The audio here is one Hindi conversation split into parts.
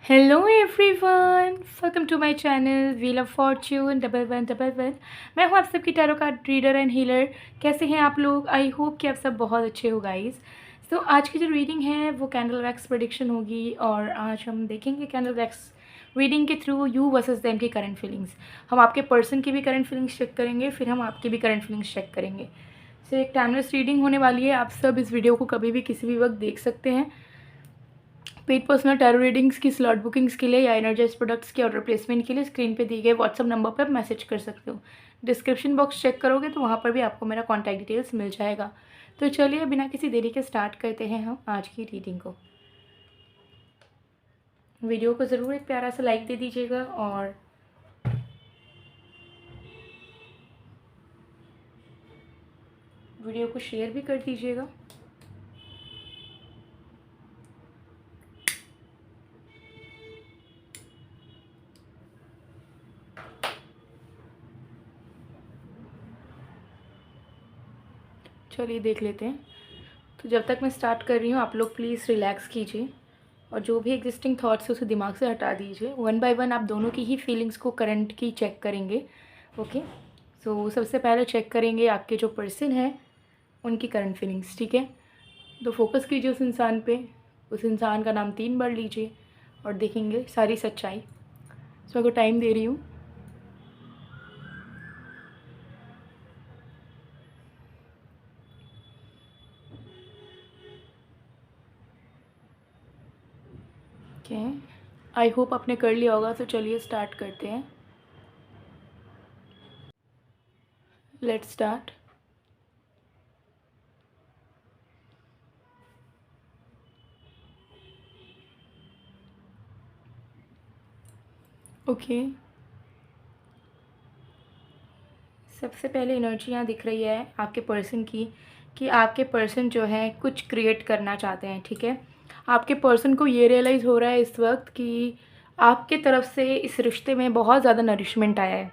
Hello everyone, welcome to my channel wheel of fortune 1111। मैं हूँ आप सबकी tarot card reader and healer. कैसे हैं आप लोग? आई होप कि आप सब बहुत अच्छे हो गाइस। तो आज की जो रीडिंग है वो कैंडल वैक्स प्रेडिक्शन होगी और आज हम देखेंगे कैंडल वैक्स रीडिंग के थ्रू यू वर्सेस देम की करंट फीलिंग्स। हम आपके पर्सन की भी करंट फीलिंग्स चेक करेंगे, फिर हम आपकी भी करंट फीलिंग्स चेक करेंगे। सो एक टाइमलेस रीडिंग होने वाली है। आप सब इस वीडियो को कभी भी किसी भी वक्त देख सकते हैं। पेड पर्सनल टैरो रीडिंग्स की स्लॉट बुकिंग्स के लिए या एनर्जाइज प्रोडक्ट्स के ऑर्डर प्लेसमेंट के लिए स्क्रीन पे दिए गए व्हाट्सअप नंबर पर मैसेज कर सकते हो। डिस्क्रिप्शन बॉक्स चेक करोगे तो वहाँ पर भी आपको मेरा कॉन्टैक्ट डिटेल्स मिल जाएगा। तो चलिए बिना किसी देरी के स्टार्ट करते हैं हम आज की रीडिंग को। वीडियो को ज़रूर एक प्यारा सा लाइक दे दीजिएगा और वीडियो को शेयर भी कर दीजिएगा। चलिए देख लेते हैं। तो जब तक मैं स्टार्ट कर रही हूँ आप लोग प्लीज़ रिलैक्स कीजिए और जो भी एग्जिस्टिंग थॉट्स है उसे दिमाग से हटा दीजिए। वन बाय वन आप दोनों की ही फीलिंग्स को करंट की चेक करेंगे। ओके, सो सबसे पहले चेक करेंगे आपके जो पर्सन है उनकी करंट फीलिंग्स। ठीक है, तो फोकस कीजिए उस इंसान पे, उस इंसान का नाम 3 बार लीजिए और देखेंगे सारी सच्चाई। सो अगर टाइम दे रही हूँ। ओके, आई होप आपने कर लिया होगा। तो चलिए स्टार्ट करते हैं। Let's start. ओके, सबसे पहले एनर्जी यहाँ दिख रही है आपके पर्सन की कि आपके पर्सन जो है कुछ क्रिएट करना चाहते हैं। ठीक है, आपके पर्सन को ये रियलाइज़ हो रहा है इस वक्त कि आपके तरफ से इस रिश्ते में बहुत ज़्यादा नरिशमेंट आया है।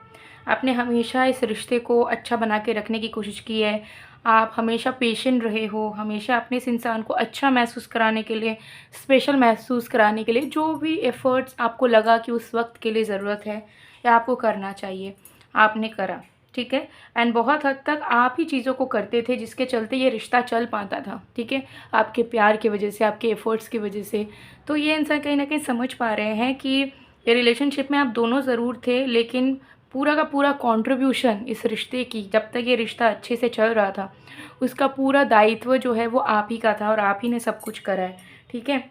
आपने हमेशा इस रिश्ते को अच्छा बना के रखने की कोशिश की है। आप हमेशा पेशेंट रहे हो, हमेशा अपने इस इंसान को अच्छा महसूस कराने के लिए, स्पेशल महसूस कराने के लिए जो भी एफ़र्ट्स आपको लगा कि उस वक्त के लिए ज़रूरत है या आपको करना चाहिए, आपने करा। ठीक है, एंड बहुत हद तक आप ही चीज़ों को करते थे जिसके चलते ये रिश्ता चल पाता था। ठीक है, आपके प्यार की वजह से, आपके एफ़र्ट्स की वजह से। तो ये इंसान कहीं ना कहीं समझ पा रहे हैं कि ये रिलेशनशिप में आप दोनों ज़रूर थे, लेकिन पूरा का पूरा कंट्रीब्यूशन इस रिश्ते की, जब तक ये रिश्ता अच्छे से चल रहा था, उसका पूरा दायित्व जो है वो आप ही का था और आप ही ने सब कुछ करा है। ठीक है,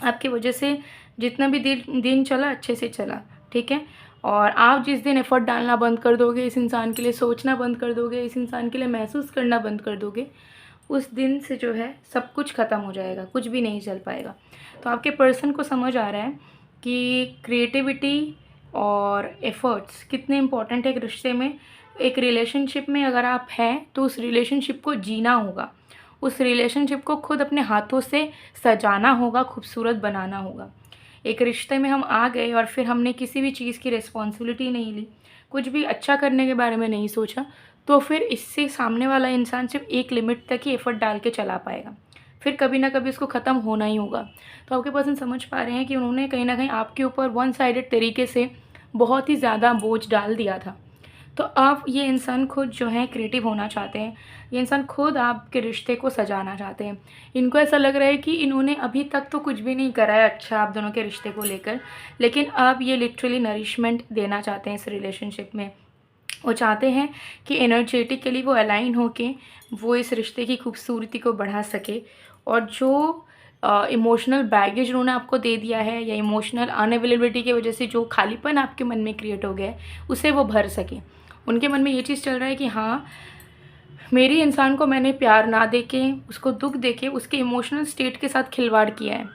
आपकी वजह से जितना भी दिन दिन चला अच्छे से चला। ठीक है, और आप जिस दिन एफ़र्ट डालना बंद कर दोगे, इस इंसान के लिए सोचना बंद कर दोगे, इस इंसान के लिए महसूस करना बंद कर दोगे, उस दिन से जो है सब कुछ ख़त्म हो जाएगा, कुछ भी नहीं चल पाएगा। तो आपके पर्सन को समझ आ रहा है कि क्रिएटिविटी और एफ़र्ट्स कितने इम्पोर्टेंट है एक रिश्ते में। एक रिलेशनशिप में अगर आप हैं तो उस रिलेशनशिप को जीना होगा, उस रिलेशनशिप को खुद अपने हाथों से सजाना होगा, खूबसूरत बनाना होगा। एक रिश्ते में हम आ गए और फिर हमने किसी भी चीज़ की रिस्पॉन्सिबिलिटी नहीं ली, कुछ भी अच्छा करने के बारे में नहीं सोचा, तो फिर इससे सामने वाला इंसान सिर्फ एक लिमिट तक ही एफ़र्ट डाल के चला पाएगा, फिर कभी ना कभी उसको ख़त्म होना ही होगा। तो आपके पर्सन समझ पा रहे हैं कि उन्होंने कहीं ना कहीं आपके ऊपर वन साइडेड तरीके से बहुत ही ज़्यादा बोझ डाल दिया था। तो अब ये इंसान खुद जो है क्रिएटिव होना चाहते हैं, ये इंसान खुद आपके रिश्ते को सजाना चाहते हैं। इनको ऐसा लग रहा है कि इन्होंने अभी तक तो कुछ भी नहीं करा है अच्छा आप दोनों के रिश्ते को लेकर, लेकिन अब ये लिटरली नरिशमेंट देना चाहते हैं इस रिलेशनशिप में। वो चाहते हैं कि एनर्जेटिकली वो अलाइन हो के वो इस रिश्ते की खूबसूरती को बढ़ा सके और जो इमोशनल बैगेज उन्होंने आपको दे दिया है या इमोशनल अनअवेलेबिलिटी की वजह से जो खालीपन आपके मन में क्रिएट हो गया है उसे वो भर सके। उनके मन में ये चीज़ चल रहा है कि हाँ, मेरी इंसान को मैंने प्यार ना दे के, उसको दुख दे के, उसके इमोशनल स्टेट के साथ खिलवाड़ किया है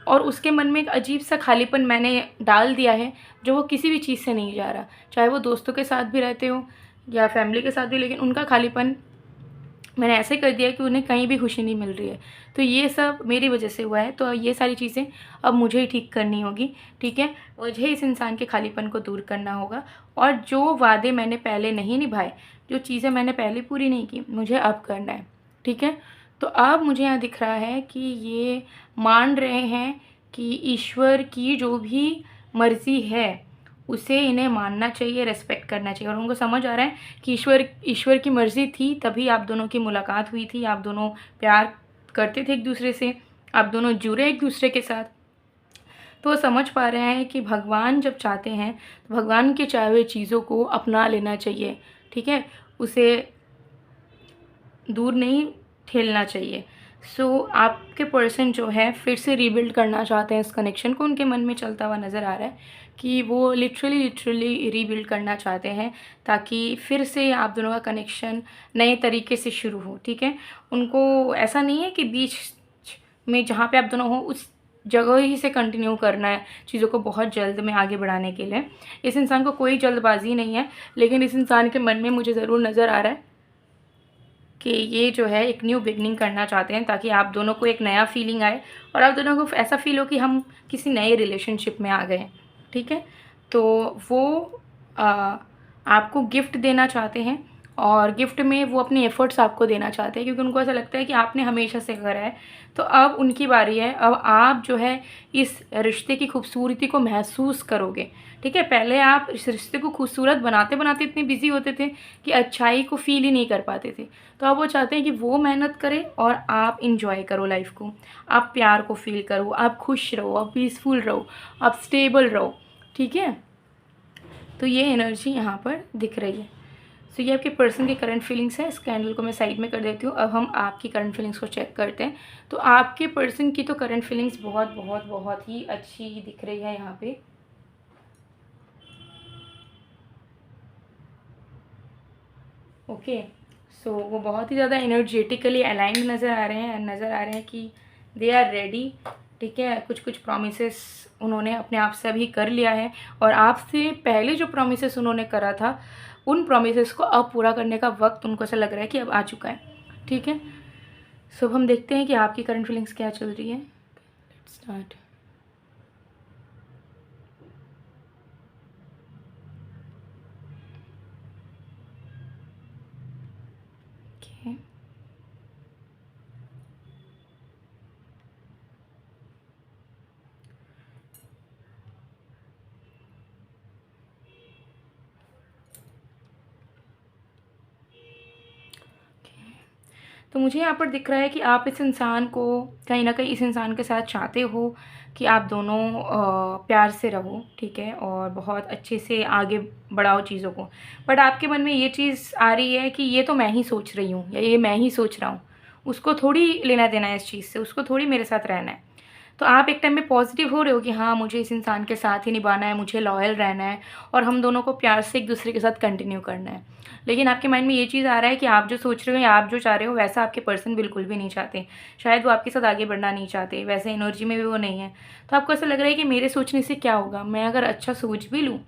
और उसके मन में एक अजीब सा खालीपन मैंने डाल दिया है जो वो किसी भी चीज़ से नहीं जा रहा, चाहे वो दोस्तों के साथ भी रहते हो या फैमिली के साथ भी, लेकिन उनका खालीपन मैंने ऐसे कर दिया कि उन्हें कहीं भी खुशी नहीं मिल रही है। तो ये सब मेरी वजह से हुआ है, तो ये सारी चीज़ें अब मुझे ही ठीक करनी होगी। ठीक है, मुझे इस इंसान के खालीपन को दूर करना होगा और जो वादे मैंने पहले नहीं निभाए, जो चीज़ें मैंने पहले पूरी नहीं की, मुझे अब करना है। ठीक है, तो अब मुझे यहाँ दिख रहा है कि ये मान रहे हैं कि ईश्वर की जो भी मर्ज़ी है उसे इन्हें मानना चाहिए, रिस्पेक्ट करना चाहिए। और उनको समझ आ रहा है कि ईश्वर की मर्ज़ी थी तभी आप दोनों की मुलाकात हुई थी, आप दोनों प्यार करते थे एक दूसरे से, आप दोनों जुड़े एक दूसरे के साथ। तो वो समझ पा रहे हैं कि भगवान जब चाहते हैं तो भगवान के चाहे हुए चीज़ों को अपना लेना चाहिए, ठीक है? उसे दूर नहीं ठेलना चाहिए। आपके पर्सन जो है फिर से रीबिल्ड करना चाहते हैं इस कनेक्शन को, उनके मन में चलता हुआ नज़र आ रहा है कि वो लिटरली रीबिल्ड करना चाहते हैं ताकि फिर से आप दोनों का कनेक्शन नए तरीके से शुरू हो, ठीक है? उनको ऐसा नहीं है कि बीच में जहाँ पे आप दोनों हो उस जगह ही से कंटिन्यू करना है चीज़ों को बहुत जल्द में आगे बढ़ाने के लिए। इस इंसान को कोई जल्दबाज़ी नहीं है, लेकिन इस इंसान के मन में मुझे ज़रूर नज़र आ रहा है कि ये जो है एक न्यू बिगनिंग करना चाहते हैं ताकि आप दोनों को एक नया फीलिंग आए और आप दोनों को ऐसा फील हो कि हम किसी नए रिलेशनशिप में आ गए, ठीक है? तो वो आपको गिफ्ट देना चाहते हैं और गिफ्ट में वो अपने एफ़र्ट्स आपको देना चाहते हैं क्योंकि उनको ऐसा लगता है कि आपने हमेशा से करा है। तो अब उनकी बारी है, अब आप जो है इस रिश्ते की खूबसूरती को महसूस करोगे, ठीक है? पहले आप इस रिश्ते को खूबसूरत बनाते-बनाते इतने बिज़ी होते थे कि अच्छाई को फ़ील ही नहीं कर पाते थे। तो अब वो चाहते हैं कि वो मेहनत करें और आप एन्जॉय करो लाइफ़ को, आप प्यार को फ़ील करो, आप खुश रहो, आप पीसफुल रहो, आप स्टेबल रहो, ठीक है? तो ये एनर्जी यहाँ पर दिख रही है। ये आपके पर्सन की करंट फीलिंग्स है। इस कैंडल को मैं साइड में कर देती हूँ। अब हम आपकी करंट फीलिंग्स को चेक करते हैं। तो आपके पर्सन की तो करंट फीलिंग्स बहुत बहुत बहुत ही अच्छी दिख रही है यहाँ पे। ओके, वो बहुत ही ज़्यादा एनर्जेटिकली अलाइंड नज़र आ रहे हैं कि दे आर रेडी, ठीक है? कुछ प्रॉमिसेस उन्होंने अपने आप से अभी कर लिया है और आपसे पहले जो प्रॉमिसेस उन्होंने करा था उन प्रॉमिसेस को अब पूरा करने का वक्त उनको ऐसा लग रहा है कि अब आ चुका है, ठीक है? हम देखते हैं कि आपकी करंट फीलिंग्स क्या चल रही है। Let's start. ओके, तो मुझे यहाँ पर दिख रहा है कि आप इस इंसान को कहीं न कहीं इस इंसान के साथ चाहते हो कि आप दोनों प्यार से रहो, ठीक है? और बहुत अच्छे से आगे बढ़ाओ चीज़ों को। बट आपके मन में ये चीज़ आ रही है कि ये तो मैं ही सोच रही हूँ या ये मैं ही सोच रहा हूँ। उसको थोड़ी लेना देना है इस चीज़ से, उसको थोड़ी मेरे साथ रहना है। तो आप एक टाइम में पॉज़िटिव हो रहे हो कि हाँ, मुझे इस इंसान के साथ ही निभाना है, मुझे लॉयल रहना है और हम दोनों को प्यार से एक-दूसरे के साथ कंटिन्यू करना है। लेकिन आपके माइंड में ये चीज़ आ रहा है कि आप जो सोच रहे हो या आप जो चाह रहे हो वैसा आपके पर्सन बिल्कुल भी नहीं चाहते। शायद वो आपके साथ आगे बढ़ना नहीं चाहते, वैसे एनर्जी में भी वो नहीं है। तो आपको ऐसा लग रहा है कि मेरे सोचने से क्या होगा? मैं अगर अच्छा सोच भी लूँ,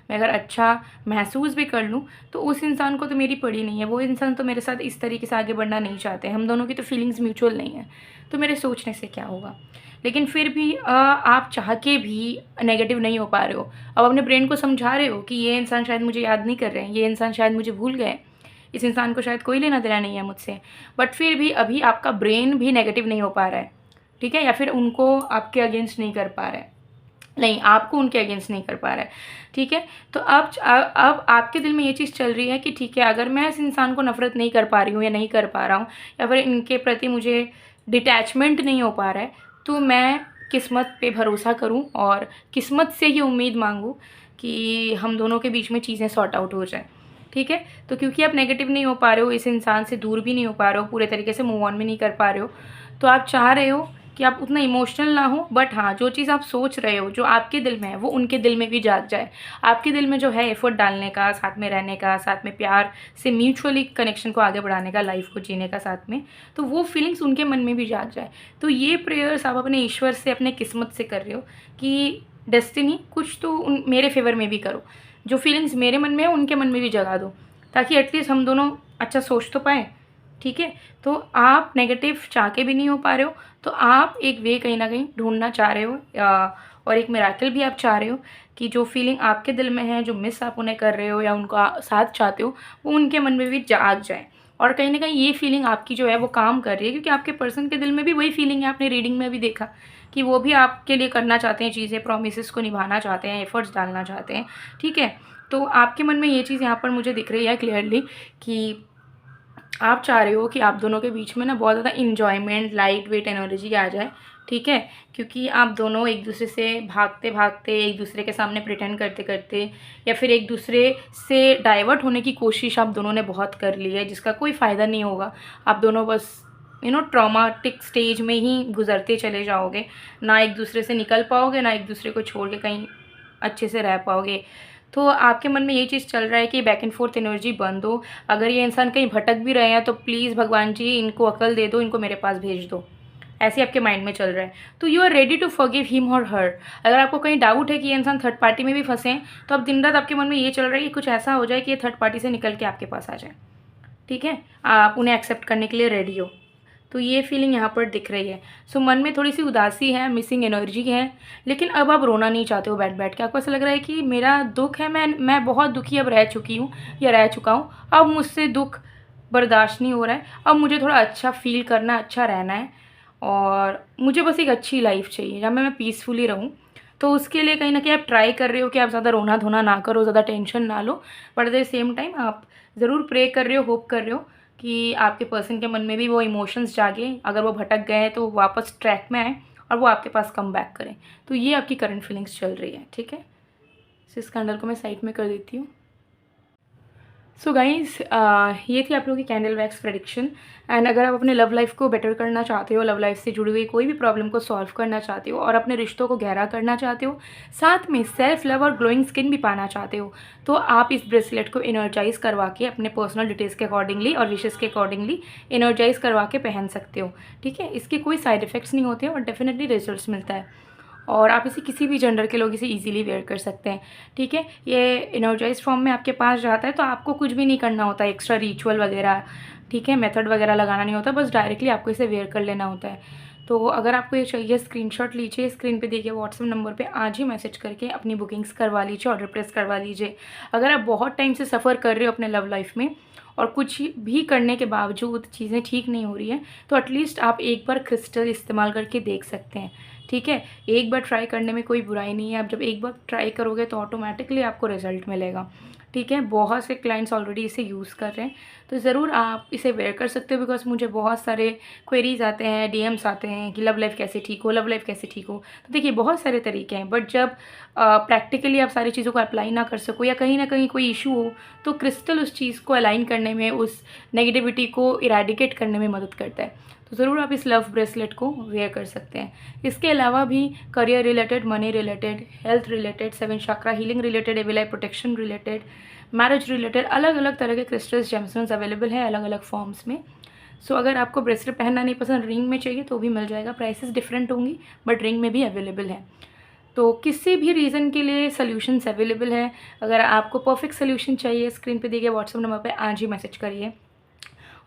मैं अगर अच्छा महसूस भी कर लूँ, तो उस इंसान को तो मेरी पड़ी नहीं है। वो इंसान तो मेरे साथ इस तरीके से आगे बढ़ना नहीं चाहते। हम दोनों की तो फीलिंग्स म्यूचुअल नहीं है, तो मेरे सोचने से क्या होगा? लेकिन फिर भी आप चाह के भी नेगेटिव नहीं हो पा रहे हो। अब अपने ब्रेन को समझा रहे हो कि ये इंसान शायद मुझे याद नहीं कर रहे हैं, ये इंसान शायद मुझे भूल गए, इस इंसान को शायद कोई लेना-देना नहीं है मुझसे। बट फिर भी अभी आपका ब्रेन भी नेगेटिव नहीं हो पा रहा है, ठीक है? या फिर उनको आपके अगेंस्ट नहीं कर पा रहा है। नहीं, आपको उनके अगेंस्ट नहीं कर पा रहा है, ठीक है? तो अब आपके दिल में ये चीज़ चल रही है कि ठीक है, अगर मैं इस इंसान को नफ़रत नहीं कर पा रही हूँ या नहीं कर पा रहा हूँ या फिर इनके प्रति मुझे डिटैचमेंट नहीं हो पा रहा है, तो मैं किस्मत पे भरोसा करूँ और किस्मत से ये उम्मीद मांगूँ कि हम दोनों के बीच में चीज़ें सॉर्ट आउट हो जाएँ, ठीक है? तो क्योंकि आप नेगेटिव नहीं हो पा रहे हो, इस इंसान से दूर भी नहीं हो पा रहे हो, पूरे तरीके से मूव ऑन भी नहीं कर पा रहे हो, तो आप चाह रहे हो कि आप उतना इमोशनल ना हो, बट हाँ, जो चीज़ आप सोच रहे हो, जो आपके दिल में है, वो उनके दिल में भी जाग जाए। आपके दिल में जो है एफ़र्ट डालने का, साथ में रहने का, साथ में प्यार से म्यूचुअली कनेक्शन को आगे बढ़ाने का, लाइफ़ को जीने का साथ में, तो वो फीलिंग्स उनके मन में भी जाग जाए। तो ये प्रेयर्स आप अपने ईश्वर से, अपने किस्मत से कर रहे हो कि डेस्टिनी कुछ तो मेरे फ़ेवर में भी करो। जो फीलिंग्स मेरे मन में है, उनके मन में भी जगा दो, ताकि एटलीस्ट हम दोनों अच्छा सोच तो पाएँ, ठीक है? तो आप नेगेटिव चाह के भी नहीं हो पा रहे हो, तो आप एक वे कहीं न कहीं ढूँढना चाह रहे हो और एक मिरेकल भी आप चाह रहे हो कि जो फीलिंग आपके दिल में है, जो मिस आप उन्हें कर रहे हो या उनका साथ चाहते हो, वो उनके मन में भी जाग जाए। और कहीं न कहीं ये फीलिंग आपकी जो है वो काम कर रही है क्योंकि आपके पर्सन के दिल में भी वही फीलिंग है, आपने रीडिंग में भी देखा कि वो भी आपके लिए करना चाहते हैं चीज़ें, प्रोमिसेस को निभाना चाहते हैं, एफर्ट्स डालना चाहते हैं, ठीक है। तो आपके मन में ये चीज़ यहाँ पर मुझे दिख रही है क्लियरली कि आप चाह रहे हो कि आप दोनों के बीच में ना बहुत ज़्यादा इन्जॉयमेंट, लाइट वेट एनर्जी आ जाए, ठीक है। क्योंकि आप दोनों एक दूसरे से भागते भागते, एक दूसरे के सामने प्रिटेंड करते करते, या फिर एक दूसरे से डाइवर्ट होने की कोशिश आप दोनों ने बहुत कर ली है, जिसका कोई फ़ायदा नहीं होगा। आप दोनों बस ट्रॉमाटिक स्टेज में ही गुजरते चले जाओगे, ना एक दूसरे से निकल पाओगे, ना एक दूसरे को छोड़ के कहीं अच्छे से रह पाओगे। तो आपके मन में ये चीज़ चल रहा है कि बैक एंड फोर्थ एनर्जी बंद हो। अगर ये इंसान कहीं भटक भी रहे हैं तो प्लीज़ भगवान जी इनको अकल दे दो, इनको मेरे पास भेज दो, ऐसे आपके माइंड में चल रहा है। तो you are ready to forgive him और हर। अगर आपको कहीं डाउट है कि ये इंसान थर्ड पार्टी में भी फंसे हैं, तो अब दिन रात आपके मन में ये चल रहा है कि कुछ ऐसा हो जाए कि ये थर्ड पार्टी से निकल के आपके पास आ जाए, ठीक है। आप उन्हें एक्सेप्ट करने के लिए रेडी हो। तो ये फीलिंग यहाँ पर दिख रही है। सो मन में थोड़ी सी उदासी है, मिसिंग एनर्जी है, लेकिन अब आप रोना नहीं चाहते हो बैठ बैठ के। आपको ऐसा लग रहा है कि मेरा दुख है, मैं बहुत दुखी अब रह चुकी हूँ या रह चुका हूँ, अब मुझसे दुख बर्दाश्त नहीं हो रहा है, अब मुझे थोड़ा अच्छा फील करना, अच्छा रहना है, और मुझे बस एक अच्छी लाइफ चाहिए जहाँ मैं पीसफुली रहूँ। तो उसके लिए कहीं ना कहीं आप ट्राई कर रहे हो कि आप ज़्यादा रोना धोना ना करो, ज़्यादा टेंशन ना लो, but at the same time आप ज़रूर प्रे कर रहे हो, होप कर रहे हो कि आपके पर्सन के मन में भी वो इमोशंस जागे, अगर वो भटक गए तो वापस ट्रैक में आए और वो आपके पास कम बैक करें। तो ये आपकी करंट फीलिंग्स चल रही है, ठीक है। इस कैंडल को मैं साइड में कर देती हूँ। सो गाइज़, ये थी आप लोगों की कैंडल वैक्स प्रेडिक्शन। एंड अगर आप अपने लव लाइफ को बेटर करना चाहते हो, लव लाइफ से जुड़ी हुई कोई भी प्रॉब्लम को सॉल्व करना चाहते हो, और अपने रिश्तों को गहरा करना चाहते हो, साथ में सेल्फ लव और ग्लोइंग स्किन भी पाना चाहते हो, तो आप इस ब्रेसलेट को एनर्जाइज करवा के अपने पर्सनल डिटेल्स के अकॉर्डिंगली और विशेष के अकॉर्डिंगली एनर्जाइज करवा के पहन सकते हो, ठीक है। इसके कोई साइड इफ़ेक्ट्स नहीं होते और डेफिनेटली रिजल्ट्स मिलता है, और आप इसे किसी भी जेंडर के लोग इसे इजीली वेयर कर सकते हैं, ठीक है। ये एनर्जाइज फॉर्म में आपके पास जाता है, तो आपको कुछ भी नहीं करना होता, एक्स्ट्रा रिचुअल वगैरह, ठीक है, मेथड वगैरह लगाना नहीं होता, बस डायरेक्टली आपको इसे वेयर कर लेना होता है। तो अगर आपको ये चाहिए, स्क्रीनशॉट लीजिए, स्क्रीन पे दिए गए व्हाट्सएप नंबर पे आज ही मैसेज करके अपनी बुकिंग्स करवा लीजिए, ऑर्डर प्लेस करवा लीजिए। अगर आप बहुत टाइम से सफ़र कर रहे हो अपने लव लाइफ में और कुछ भी करने के बावजूद चीज़ें ठीक नहीं हो रही हैं, तो एटलीस्ट आप एक बार क्रिस्टल इस्तेमाल करके देख सकते हैं, ठीक है। एक बार ट्राई करने में कोई बुराई नहीं है। आप जब एक बार ट्राई करोगे तो ऑटोमेटिकली आपको रिजल्ट मिलेगा, ठीक है। बहुत से क्लाइंट्स ऑलरेडी इसे यूज़ कर रहे हैं, तो ज़रूर आप इसे वेयर कर सकते हो। बिकॉज मुझे बहुत सारे क्वेरीज आते हैं, डीएम्स आते हैं कि लव लाइफ कैसे ठीक हो, लव लाइफ कैसे ठीक हो। तो देखिए, बहुत सारे तरीके हैं, बट जब प्रैक्टिकली आप सारी चीज़ों को अप्लाई ना कर सको या कहीं ना कहीं कोई इशू हो, तो क्रिस्टल उस चीज़ को अलाइन करने में, उस नेगेटिविटी को इरेडिकेट करने में मदद करता है। तो ज़रूर आप इस लव ब्रेसलेट को वेयर कर सकते हैं। इसके अलावा भी career related, money related, health related, 7 chakra healing related, evil eye protection related, marriage related, अलग अलग तरह के क्रिस्टल्स, जेमस्टोन्स अवेलेबल है अलग अलग फॉर्म्स में। सो अगर आपको ब्रेसलेट पहनना नहीं पसंद, रिंग में चाहिए तो भी मिल जाएगा। प्राइसेस डिफरेंट होंगी, बट रिंग में भी अवेलेबल है। तो किसी भी रीज़न के लिए सॉल्यूशंस अवेलेबल है। अगर आपको परफेक्ट सॉल्यूशन चाहिए, स्क्रीन पे दिए गए व्हाट्सएप नंबर पे आज ही मैसेज करिए।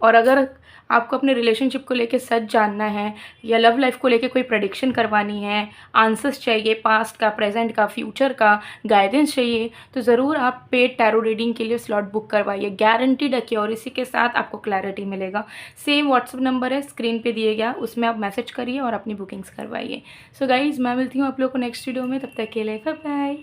और अगर आपको अपने रिलेशनशिप को लेके सच जानना है या लव लाइफ को लेके कोई प्रेडिक्शन करवानी है, आंसर्स चाहिए, पास्ट का, प्रेजेंट का, फ्यूचर का गाइडेंस चाहिए, तो ज़रूर आप पेड टैरो रीडिंग के लिए स्लॉट बुक करवाइए। गारंटीड एक्यूरेसी के साथ आपको क्लैरिटी मिलेगा। सेम व्हाट्सअप नंबर है स्क्रीन पे दिए गया, उसमें आप मैसेज करिए और अपनी बुकिंग्स करवाइए। सो गाइज़, मैं मिलती हूँ आप लोग को नेक्स्ट वीडियो में। तब तक के लिए बाय बाय।